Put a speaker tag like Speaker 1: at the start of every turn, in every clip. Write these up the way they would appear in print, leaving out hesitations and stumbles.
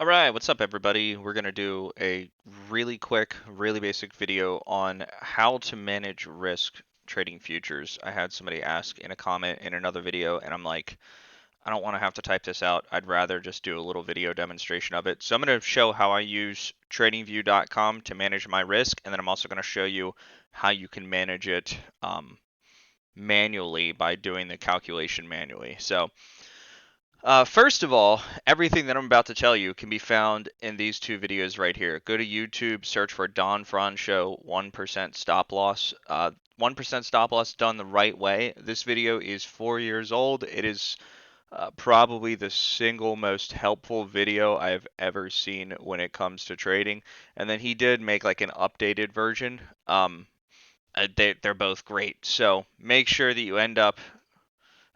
Speaker 1: All right, what's up, everybody? We're going to do a really quick, really basic video on how to manage risk trading futures. I had somebody ask in a comment in another video, and I'm like, I don't want to have to type this out. I'd rather just do a little video demonstration of it. So I'm going to show how I use TradingView.com to manage my risk, and then I'm also going to show you how you can manage it manually by doing the calculation manually. First of all, everything that I'm about to tell you can be found in these two videos right here. Go to YouTube, search for Don Franz Show 1% stop loss. 1% stop loss done the right way. This video is 4 years old. It is probably the single most helpful video I've ever seen when it comes to trading. And then he did make like an updated version. They're both great. So make sure that you end up.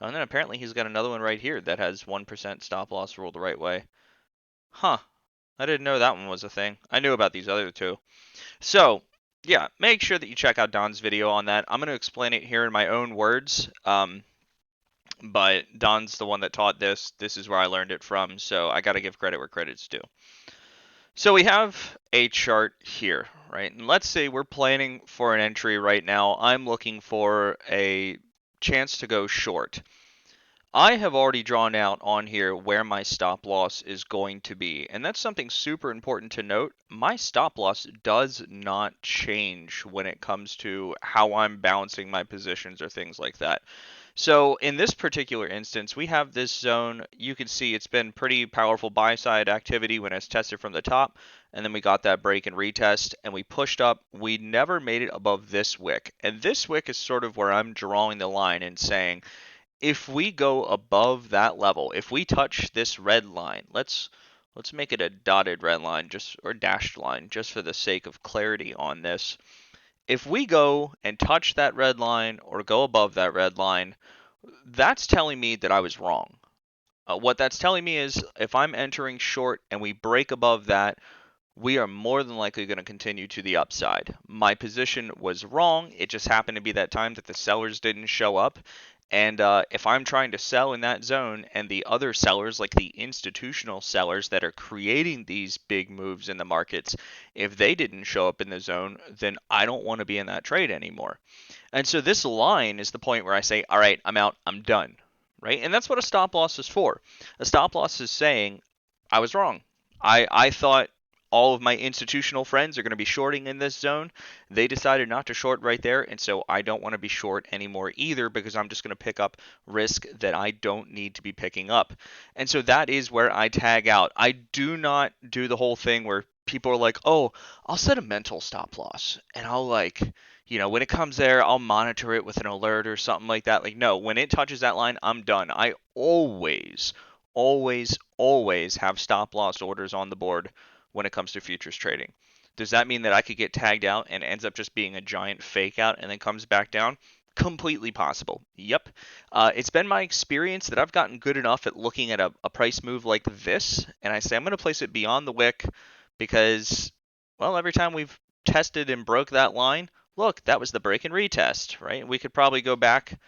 Speaker 1: And then apparently he's got another one right here that has 1% stop loss rule the right way. Huh. I didn't know that one was a thing. I knew about these other two. So, yeah, make sure that you check out Don's video on that. I'm going to explain it here in my own words. But Don's the one that taught this. This is where I learned it from. So I got to give credit where credit's due. So we have a chart here, right? And let's say we're planning for an entry right now. I'm looking for a chance to go short. I have already drawn out on here where my stop loss is going to be, and that's something super important to note. My stop loss does not change when it comes to how I'm balancing my positions or things like that. So in this particular instance, we have this zone. You can see it's been pretty powerful buy side activity when it's tested from the top, and then we got that break and retest, and we pushed up. We never made it above this wick, and this wick is sort of where I'm drawing the line and saying, if we go above that level, if we touch this red line, let's make it a dotted red line just or dashed line just for the sake of clarity on this. If we go and touch that red line or go above that red line, that's telling me that I was wrong. What that's telling me is if I'm entering short and we break above that, we are more than likely going to continue to the upside. My position was wrong. It just happened to be that time that the sellers didn't show up. And if I'm trying to sell in that zone and the other sellers, like the institutional sellers that are creating these big moves in the markets, if they didn't show up in the zone, then I don't want to be in that trade anymore. And so this line is the point where I say, all right, I'm out, I'm done. Right? And that's what a stop loss is for. A stop loss is saying, I was wrong. I thought all of my institutional friends are going to be shorting in this zone. They decided not to short right there, and so I don't want to be short anymore either because I'm just going to pick up risk that I don't need to be picking up. And so that is where I tag out. I do not do the whole thing where people are like, "Oh, I'll set a mental stop loss and I'll when it comes there, I'll monitor it with an alert or something like that." Like, no, when it touches that line, I'm done. I always have stop loss orders on the board when it comes to futures trading. Does that mean that I could get tagged out and ends up just being a giant fake out and then comes back down? Completely possible. Yep. It's been my experience that I've gotten good enough at looking at a price move like this, and I say I'm going to place it beyond the wick because, well, every time we've tested and broke that line, look, that was the break and retest, right? We could probably go back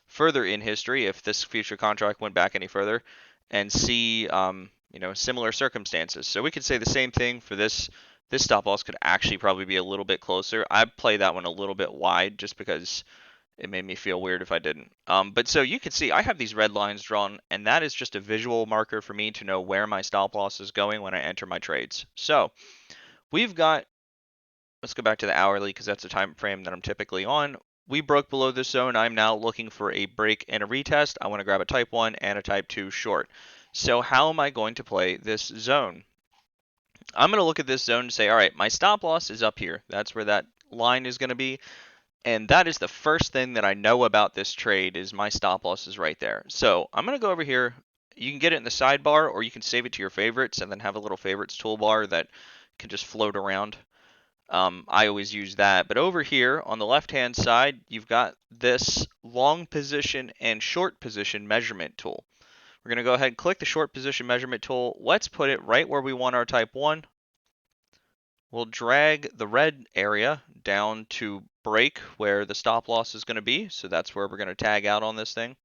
Speaker 1: further in history if this future contract went back any further and see similar circumstances. So we could say the same thing for this. This stop loss could actually probably be a little bit closer. I play that one a little bit wide just because it made me feel weird if I didn't. But so you can see I have these red lines drawn, and that is just a visual marker for me to know where my stop loss is going when I enter my trades. So we've got, let's go back to the hourly because that's the time frame that I'm typically on. We broke below this zone. I'm now looking for a break and a retest. I want to grab a type 1 and a type 2 short. So how am I going to play this zone? I'm going to look at this zone and say, all right, my stop loss is up here. That's where that line is going to be. And that is the first thing that I know about this trade is my stop loss is right there. So I'm going to go over here. You can get it in the sidebar or you can save it to your favorites and then have a little favorites toolbar that can just float around. I always use that. But over here on the left-hand side, you've got this long position and short position measurement tool. We're going to go ahead and click the short position measurement tool. Let's put it right where we want our type 1. We'll drag the red area down to break where the stop loss is going to be. So that's where we're going to tag out on this thing.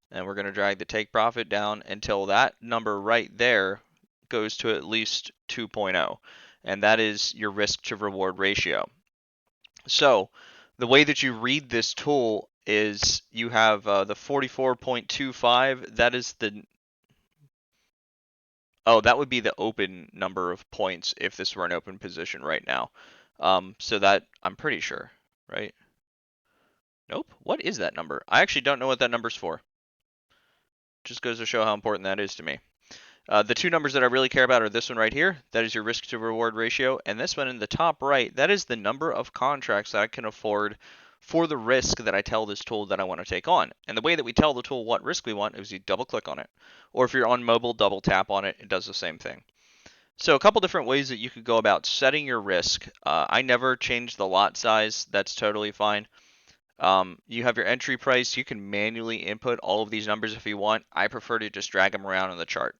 Speaker 1: And we're going to drag the take profit down until that number right there goes to at least 2.0, and that is your risk to reward ratio. So the way that you read this tool is you have the 44.25. That is the that would be the open number of points if this were an open position right now. So that I'm pretty sure, right? Nope. What is that number? I actually don't know what that number's for. Just goes to show how important that is to me. The two numbers that I really care about are this one right here. That is your risk to reward ratio. And this one in the top right, that is the number of contracts that I can afford for the risk that I tell this tool that I want to take on. And the way that we tell the tool what risk we want is you double click on it. Or if you're on mobile, double tap on it. It does the same thing. So a couple different ways that you could go about setting your risk. I never change the lot size. That's totally fine. You have your entry price. You can manually input all of these numbers if you want. I prefer to just drag them around on the chart.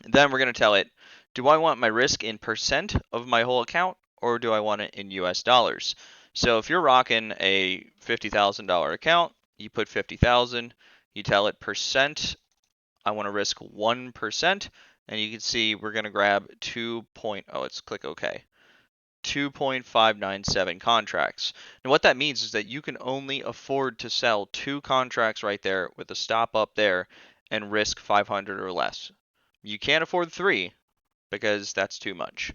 Speaker 1: Then we're going to tell it, do I want my risk in percent of my whole account or do I want it in US dollars? So if you're rocking a $50,000 account, you put 50,000, you tell it percent, I want to risk 1%, and you can see we're going to grab let's click OK. 2.597 contracts. And what that means is that you can only afford to sell 2 contracts right there with a stop up there and risk 500 or less. You can't afford 3 because that's too much.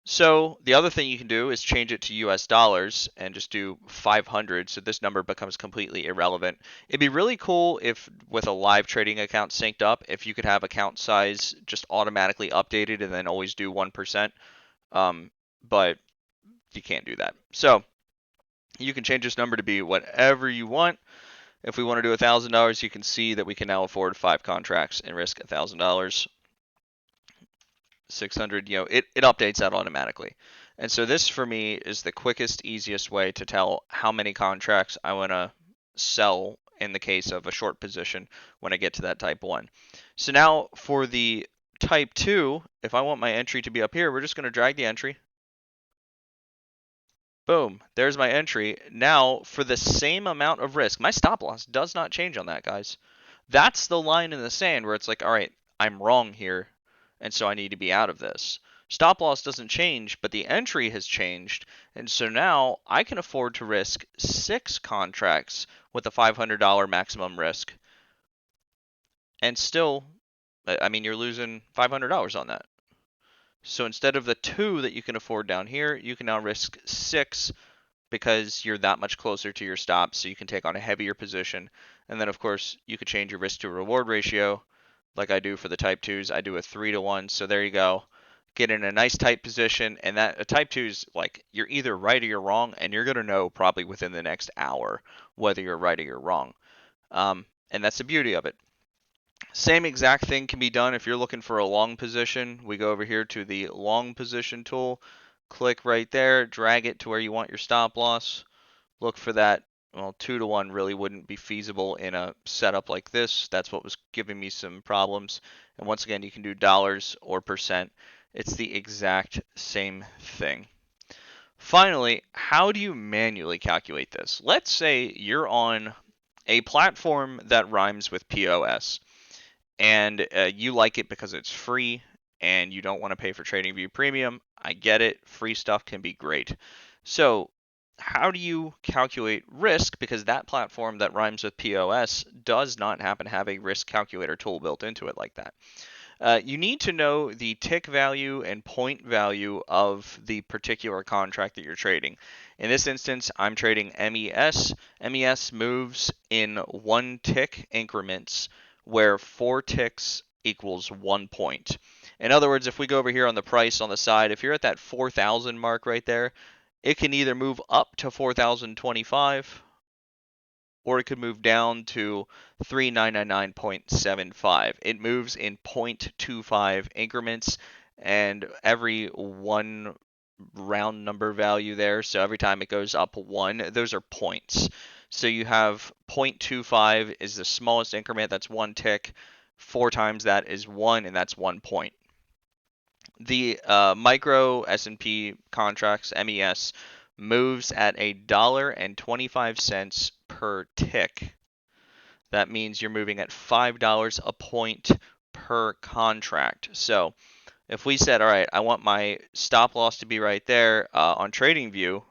Speaker 1: So the other thing you can do is change it to US dollars and just do 500 so this number becomes completely irrelevant. It'd be really cool if with a live trading account synced up, if you could have account size just automatically updated and then always do 1%. But you can't do that. So you can change this number to be whatever you want. If we want to do $1,000, you can see that we can now afford 5 contracts and risk $1,000. 600, it updates that automatically. And so this for me is the quickest, easiest way to tell how many contracts I want to sell in the case of a short position when I get to that type 1. So now for the type 2, if I want my entry to be up here, we're just going to drag the entry. Boom, there's my entry. Now for the same amount of risk, my stop loss does not change on that, guys. That's the line in the sand where it's like, all right, I'm wrong here, and so I need to be out of this. Stop loss doesn't change, but the entry has changed, and so now I can afford to risk 6 contracts with a $500 maximum risk. And still, I mean, you're losing $500 on that. So instead of the 2 that you can afford down here, you can now risk 6 because you're that much closer to your stop, so you can take on a heavier position. And then, of course, you could change your risk to reward ratio like I do for the type 2s. I do a 3-to-1, so there you go. Get in a nice tight position, and that a type 2 is like you're either right or you're wrong, and you're going to know probably within the next hour whether you're right or you're wrong. And that's the beauty of it. Same exact thing can be done if you're looking for a long position. We go over here to the long position tool, click right there, drag it to where you want your stop loss. Look for that. Well, 2-to-1 really wouldn't be feasible in a setup like this. That's what was giving me some problems. And once again, you can do dollars or percent. It's the exact same thing. Finally, how do you manually calculate this? Let's say you're on a platform that rhymes with POS and you like it because it's free and you don't want to pay for TradingView Premium. I get it. Free stuff can be great. So how do you calculate risk? Because that platform that rhymes with POS does not happen to have a risk calculator tool built into it like that. You need to know the tick value and point value of the particular contract that you're trading. In this instance, I'm trading MES. MES moves in 1 tick increments where 4 ticks equals 1 point. In other words, if we go over here on the price on the side, if you're at that 4,000 mark right there, it can either move up to 4,025 or it could move down to 3999.75. It moves in 0.25 increments and every 1 round number value there. So every time it goes up 1, those are points. So you have 0.25 is the smallest increment, that's 1 tick. 4 times that is 1, and that's 1 point. The micro S&P contracts, MES, moves at $1.25 per tick. That means you're moving at $5 a point per contract. So if we said, all right, I want my stop loss to be right there on TradingView,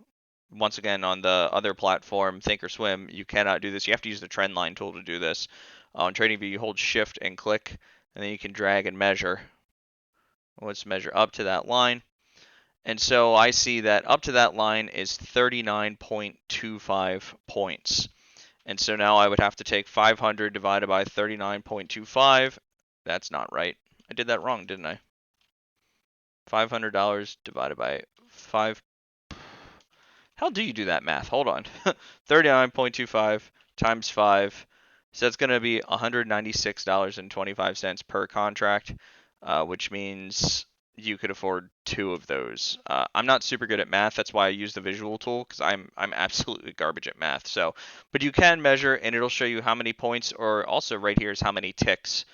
Speaker 1: once again on the other platform, Thinkorswim, you cannot do this. You have to use the trend line tool to do this. On TradingView, you hold shift and click, and then you can drag and measure. Let's measure up to that line. And so I see that up to that line is 39.25 points. And so now I would have to take 500 divided by 39.25. That's not right. I did that wrong, didn't I? $500 divided by 5. How do you do that math? Hold on. 39.25 times 5. So that's going to be $196.25 per contract, which means you could afford 2 of those. I'm not super good at math. That's why I use the visual tool, because I'm absolutely garbage at math. So, but you can measure, and it'll show you how many points, or also right here is how many ticks,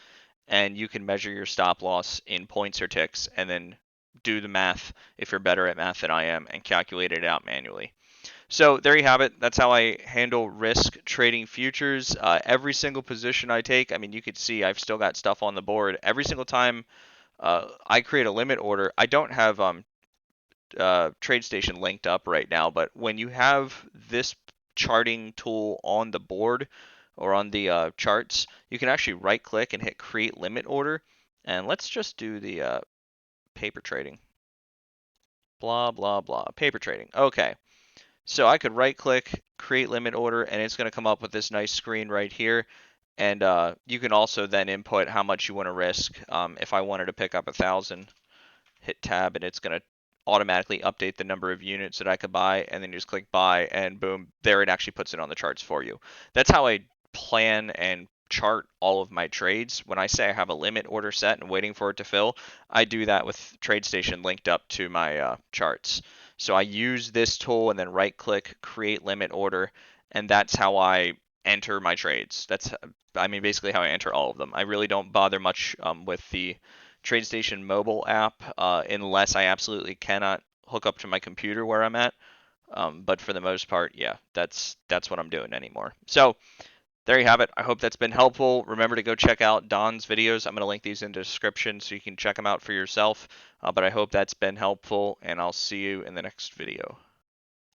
Speaker 1: and you can measure your stop loss in points or ticks, and then do the math if you're better at math than I am, and calculate it out manually. So there you have it. That's how I handle risk trading futures. Every single position I take, I mean, you could see I've still got stuff on the board. Every single time I create a limit order, I don't have TradeStation linked up right now, but when you have this charting tool on the board or on the charts, you can actually right click and hit create limit order. And let's just do the paper trading. Blah, blah, blah. Paper trading. Okay. So I could right click, create limit order, and it's going to come up with this nice screen right here. And you can also then input how much you want to risk. If I wanted to pick up 1,000, hit tab, and it's going to automatically update the number of units that I could buy, and then you just click buy, and boom, there it actually puts it on the charts for you. That's how I plan and chart all of my trades. When I say I have a limit order set and waiting for it to fill, I do that with TradeStation linked up to my charts. So I use this tool and then right click, create limit order, and that's how I enter my trades. That's, I mean, basically how I enter all of them. I really don't bother much with the TradeStation mobile app unless I absolutely cannot hook up to my computer where I'm at. But for the most part, yeah, that's what I'm doing anymore. So there you have it. I hope that's been helpful. Remember to go check out Don's videos. I'm going to link these in the description so you can check them out for yourself. But I hope that's been helpful, and I'll see you in the next video.